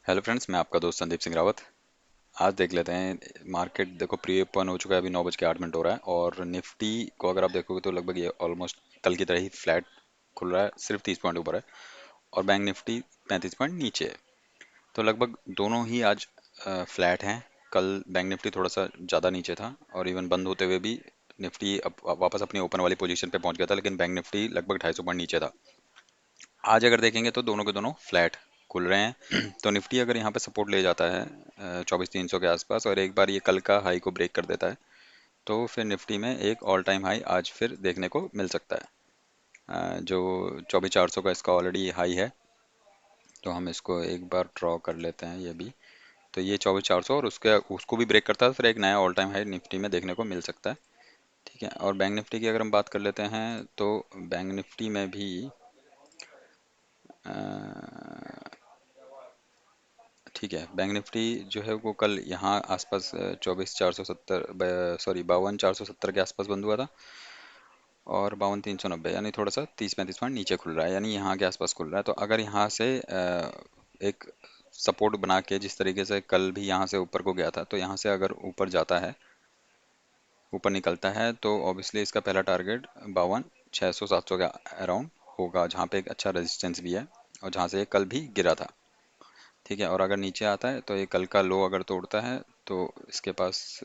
Hello friends, मैं आपका दोस्त संदीप सिंह रावत। आज देख लेते हैं। मार्केट देखो प्री ओपन हो चुका है, अभी 9:08 हो रहा है और निफ्टी को अगर आप देखोगे तो लगभग ये ऑलमोस्ट कल की तरह ही फ्लैट खुल रहा है, सिर्फ 30 पॉइंट ऊपर है। और बैंक निफ्टी 35 पॉइंट नीचे है। तो लगभग दोनों ही आज फ्लैट हैं। कल बैंक निफ्टी थोड़ा सा ज़्यादा नीचे था और इवन बंद होते हुए भी निफ्टी अब वापस अपनी ओपन वाली पोजीशन पे पहुंच गया था, लेकिन बैंक निफ्टी लगभग 250 पॉइंट नीचे था। आज अगर देखेंगे तो दोनों के दोनों फ्लैट खुल रहे हैं। तो निफ्टी अगर यहाँ पे सपोर्ट ले जाता है 24,300 के आसपास और एक बार ये कल का हाई को ब्रेक कर देता है, तो फिर निफ्टी में एक ऑल टाइम हाई आज फिर देखने को मिल सकता है। जो 24,400 का इसका ऑलरेडी हाई है, तो हम इसको एक बार ड्रॉ कर लेते हैं ये भी। तो ये 24,400 और उसके उसको भी ब्रेक करता है तो फिर एक नया ऑल टाइम हाई निफ्टी में देखने को मिल सकता है। ठीक है, और बैंक निफ्टी की अगर हम बात कर लेते हैं तो बैंक निफ्टी में भी ठीक है, बैंक निफ्टी जो है वो कल यहाँ आसपास 24,470, सॉरी 52,470 के आसपास बंद हुआ था और 52,390, यानी थोड़ा सा 30-35 पॉइंट नीचे खुल रहा है, यानी यहाँ के आसपास खुल रहा है। तो अगर यहाँ से एक सपोर्ट बना के जिस तरीके से कल भी यहाँ से ऊपर को गया था, तो यहाँ से अगर ऊपर जाता है, ऊपर निकलता है, तो ऑब्वियसली इसका पहला टारगेट 52,600-700 के अराउंड होगा, जहाँ पे एक अच्छा रेजिस्टेंस भी है और जहाँ से ये कल भी गिरा था। ठीक है, और अगर नीचे आता है तो ये कल का लो अगर तोड़ता है तो इसके पास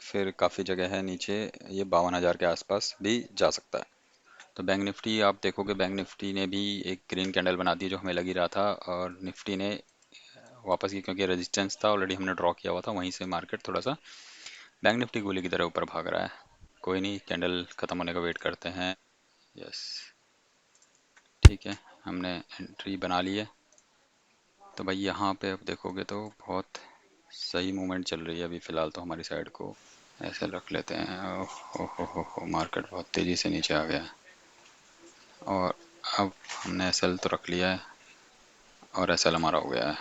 फिर काफ़ी जगह है नीचे, ये 52,000 के आसपास भी जा सकता है। तो बैंक निफ्टी आप देखोगे, बैंक निफ्टी ने भी एक ग्रीन कैंडल बना दी जो हमें लग ही रहा था, और निफ्टी ने वापस की, क्योंकि रेजिस्टेंस था ऑलरेडी हमने ड्रॉ किया हुआ था, वहीं से मार्केट थोड़ा सा बैंक निफ्टी गोली की तरह ऊपर भाग रहा है। कोई नहीं, कैंडल ख़त्म होने का वेट करते हैं। यस, ठीक है, हमने एंट्री बना ली है। तो भाई यहाँ पे अब देखोगे तो बहुत सही मूवमेंट चल रही है अभी फ़िलहाल तो हमारी साइड को। ऐसे रख लेते हैं। हो मार्केट बहुत तेज़ी से नीचे आ गया है और अब हमने एसएल तो रख लिया है और एसएल हमारा हो गया है।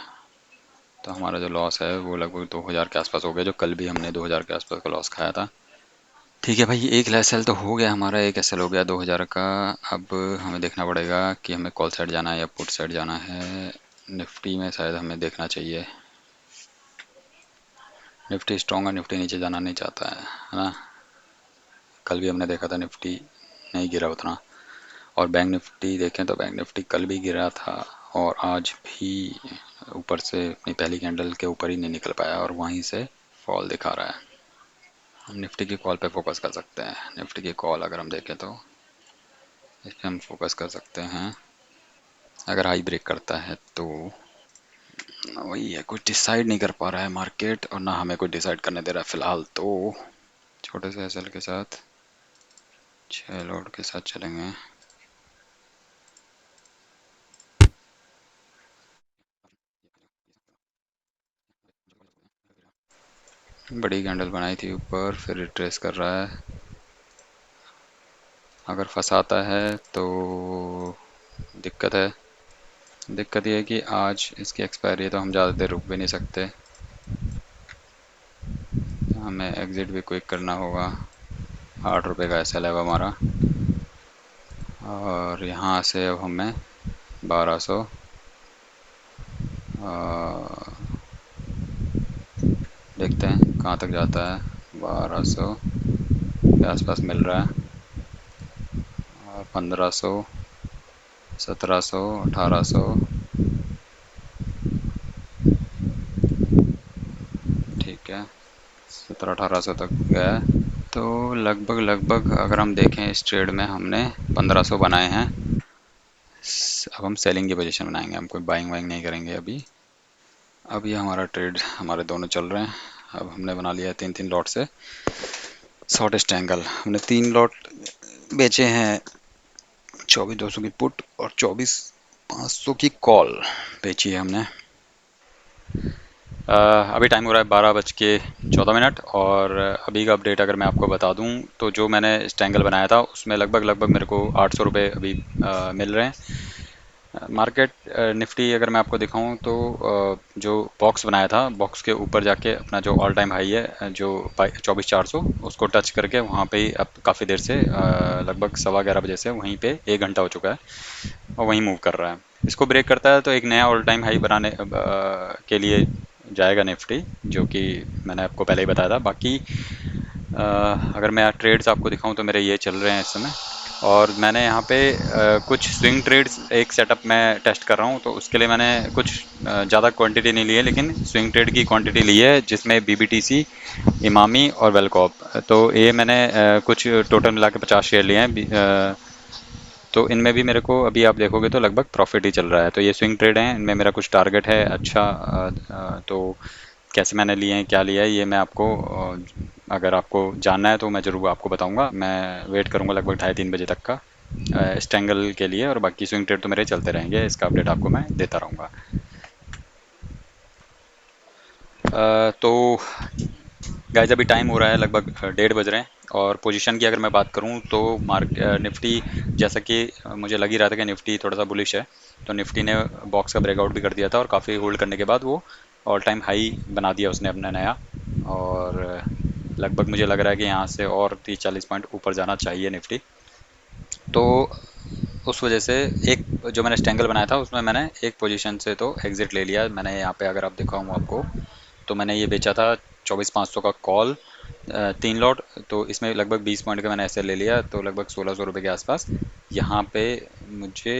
तो हमारा जो लॉस है वो लगभग 2,000 के आसपास हो गया, जो कल भी हमने 2,000 के आसपास का लॉस खाया था। ठीक है भाई, एक एसएल तो हो गया हमारा, एक एसएल हो गया 2,000 का। अब हमें देखना पड़ेगा कि हमें कॉल साइड जाना है या पुट साइड जाना है। निफ्टी में शायद हमें देखना चाहिए। निफ्टी स्ट्रॉन्ग है, निफ्टी नीचे जाना नहीं चाहता है ना। कल भी हमने देखा था निफ्टी नहीं गिरा उतना। और बैंक निफ्टी देखें तो बैंक निफ्टी कल भी गिरा था और आज भी ऊपर से अपनी पहली कैंडल के ऊपर ही नहीं निकल पाया और वहीं से फॉल दिखा रहा है। हम निफ्टी की कॉल पे फोकस कर सकते हैं। निफ्टी की कॉल अगर हम देखें तो इस पर हम फोकस कर सकते हैं। अगर हाई ब्रेक करता है तो वही है, कुछ डिसाइड नहीं कर पा रहा है मार्केट और ना हमें कुछ डिसाइड करने दे रहा है फिलहाल। तो छोटे से एसएल के साथ 6 लॉट के साथ चलेंगे। बड़ी कैंडल बनाई थी ऊपर, फिर रिट्रेस कर रहा है। अगर फंसाता है तो दिक्कत है। दिक्कत ये है कि आज इसकी एक्सपायरी है तो हम ज़्यादा देर रुक भी नहीं सकते, हमें एग्ज़िट भी क्विक करना होगा। 8 रुपये का एसएल है अब हमारा और यहाँ से अब हमें 1200 देखते हैं कहाँ तक जाता है। 1200 के आसपास मिल रहा है और 1500, 1700, 1800। ठीक है, 1700-1800 तक गया है। तो लगभग लगभग अगर हम देखें इस ट्रेड में हमने 1500 बनाए हैं। अब हम सेलिंग की पोजीशन बनाएंगे, हम कोई बाइंग वाइंग नहीं करेंगे अभी। अब ये हमारा ट्रेड हमारे दोनों चल रहे हैं। अब हमने बना लिया है 3-3 लॉट से शॉर्टेस्ट एंगल। हमने 3 लॉट बेचे हैं, 24,200 की पुट और 24,500 की कॉल बेची है हमने। अभी टाइम हो रहा है 12:14 और अभी का अपडेट अगर मैं आपको बता दूं तो जो मैंने स्टैंगल बनाया था उसमें लगभग लगभग मेरे को 800 रुपये अभी मिल रहे हैं। मार्केट निफ्टी अगर मैं आपको दिखाऊं तो जो बॉक्स बनाया था, बॉक्स के ऊपर जाके अपना जो ऑल टाइम हाई है, जो 24,400, उसको टच करके वहाँ पे ही अब काफ़ी देर से लगभग 11:15 बजे से वहीं पे 1 घंटा हो चुका है और वहीं मूव कर रहा है। इसको ब्रेक करता है तो एक नया ऑल टाइम हाई बनाने के लिए जाएगा निफ्टी, जो कि मैंने आपको पहले ही बताया था। बाकी अगर मैं ट्रेड्स आपको दिखाऊं तो मेरे ये चल रहे हैं इस समय। और मैंने यहाँ पे कुछ स्विंग ट्रेड्स एक सेटअप में टेस्ट कर रहा हूँ, तो उसके लिए मैंने कुछ ज़्यादा क्वांटिटी नहीं ली है, लेकिन स्विंग ट्रेड की क्वांटिटी ली है, जिसमें बीबीटीसी, इमामी और वेलकॉप। तो ये मैंने कुछ टोटल मिला के 50 शेयर लिए हैं। तो इनमें भी मेरे को अभी आप देखोगे तो लगभग प्रॉफिट ही चल रहा है। तो ये स्विंग ट्रेड हैं, इनमें मेरा कुछ टारगेट है अच्छा। तो कैसे मैंने लिए हैं, क्या लिया है, ये मैं आपको अगर आपको जानना है तो मैं ज़रूर आपको बताऊंगा। मैं वेट करूंगा लगभग 2:30-3 बजे तक का स्टैंगल के लिए, और बाकी स्विंग ट्रेड तो मेरे चलते रहेंगे, इसका अपडेट आपको मैं देता रहूँगा। तो गाइस अभी टाइम हो रहा है लगभग 1:30 बज रहे हैं। और पोजीशन की अगर मैं बात करूं तो निफ्टी, जैसा कि मुझे लग ही रहा था कि निफ्टी थोड़ा सा बुलिश है, तो निफ्टी ने बॉक्स का ब्रेकआउट भी कर दिया था और काफ़ी होल्ड करने के बाद वो ऑल टाइम हाई बना दिया उसने अपना नया। और लगभग मुझे लग रहा है कि यहाँ से और 30-40 पॉइंट ऊपर जाना चाहिए निफ्टी। तो उस वजह से एक जो मैंने स्टैंगल बनाया था उसमें मैंने एक पोजीशन से तो एग्जिट ले लिया। मैंने यहाँ पे अगर आप दिखाऊँ आपको, तो मैंने ये बेचा था 24,500 का कॉल, 3 लॉट। तो इसमें लगभग 20 पॉइंट का मैंने ऐसे ले लिया, तो लगभग 1600 रुपये के आसपास यहाँ पे मुझे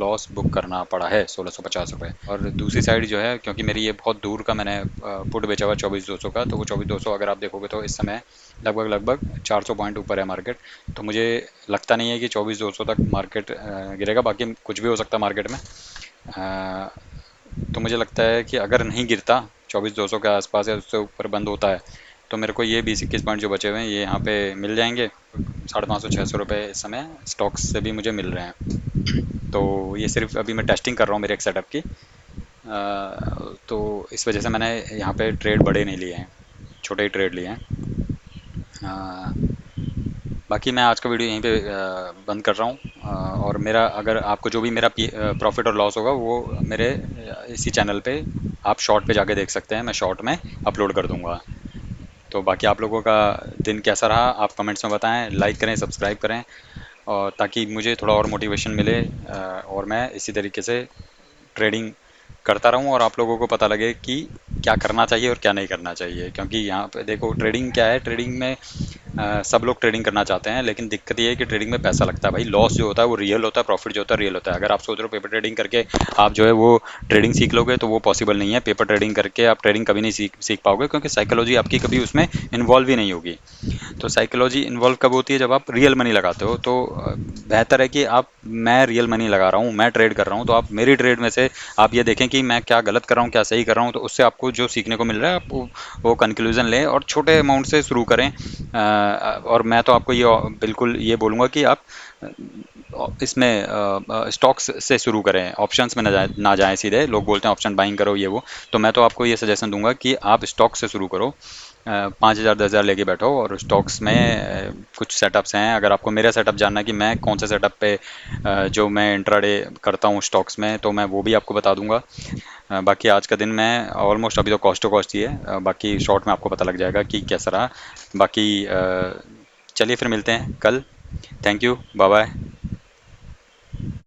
लॉस बुक करना पड़ा है, 1650 रुपये। और दूसरी साइड जो है, क्योंकि मेरी ये बहुत दूर का मैंने पुट बेचा हुआ 24,200 का, तो वो 24,200 अगर आप देखोगे तो इस समय लगभग लगभग 400 पॉइंट ऊपर है मार्केट। तो मुझे लगता नहीं है कि 24,200 तक मार्केट गिरेगा, बाकी कुछ भी हो सकता है मार्केट में। अ, तो मुझे लगता है कि अगर नहीं गिरता 24,200 के आसपास या उससे ऊपर बंद होता है, तो मेरे को ये 20-21 पॉइंट जो बचे हुए हैं ये यहाँ पे मिल जाएंगे। 550-600 रुपये इस समय स्टॉक्स से भी मुझे मिल रहे हैं। तो ये सिर्फ अभी मैं टेस्टिंग कर रहा हूँ मेरे एक सेटअप की। तो इस वजह से मैंने यहाँ पे ट्रेड बड़े नहीं लिए हैं, छोटे ही ट्रेड लिए हैं। अ, बाकी मैं आज का वीडियो यहीं पे बंद कर रहा हूँ। और मेरा अगर आपको जो भी मेरा प्रॉफिट और लॉस होगा वो मेरे इसी चैनल पे आप शॉर्ट पे जाके देख सकते हैं, मैं शॉर्ट में अपलोड कर दूंगा। तो बाकी आप लोगों का दिन कैसा रहा आप कमेंट्स में बताएं, लाइक करें, सब्सक्राइब करें, और ताकि मुझे थोड़ा और मोटिवेशन मिले, और मैं इसी तरीके से ट्रेडिंग करता रहूं और आप लोगों को पता लगे कि क्या करना चाहिए और क्या नहीं करना चाहिए। क्योंकि यहाँ पे देखो ट्रेडिंग क्या है, ट्रेडिंग में सब लोग ट्रेडिंग करना चाहते हैं, लेकिन दिक्कत ये है कि ट्रेडिंग में पैसा लगता है भाई। लॉस जो होता है वो रियल होता है, प्रॉफिट जो होता है रियल होता है। अगर आप सोच रहे हो पेपर ट्रेडिंग करके आप जो है वो ट्रेडिंग सीख लोगे, तो वो पॉसिबल नहीं है। पेपर ट्रेडिंग करके आप ट्रेडिंग कभी नहीं सीख पाओगे, क्योंकि साइकोलॉजी आपकी कभी उसमें इन्वॉल्व ही नहीं होगी। तो साइकोलॉजी इन्वॉल्व कब होती है, जब आप रियल मनी लगाते हो। तो बेहतर है कि आप, मैं रियल मनी लगा रहा हूँ, मैं ट्रेड कर रहा हूँ, तो आप मेरी ट्रेड में से आप ये देखें कि मैं क्या गलत कर रहा हूँ क्या सही कर रहा हूँ, तो उससे आपको जो सीखने को मिल रहा है आप वो कंक्लूजन लें और छोटे अमाउंट से शुरू करें। और मैं तो आपको ये बिल्कुल ये बोलूँगा कि आप इसमें स्टॉक्स से शुरू करें, ऑप्शंस में ना जाएं सीधे। लोग बोलते हैं ऑप्शन बाइंग करो ये वो, तो मैं तो आपको ये सजेशन दूंगा कि आप स्टॉक से शुरू करो। 5,000 10,000 लेके बैठो और स्टॉक्स में कुछ सेटअप्स हैं। अगर आपको मेरा सेटअप जानना है कि मैं कौन से सेटअप पे जो मैं इंट्राडे करता हूँ स्टॉक्स में, तो मैं वो भी आपको बता दूंगा। बाकी आज का दिन मैं ऑलमोस्ट अभी तो कॉस्ट टू कॉस्ट ही है, बाकी शॉर्ट में आपको पता लग जाएगा कि कैसा रहा। बाकी चलिए फिर मिलते हैं कल। Thank you, bye bye.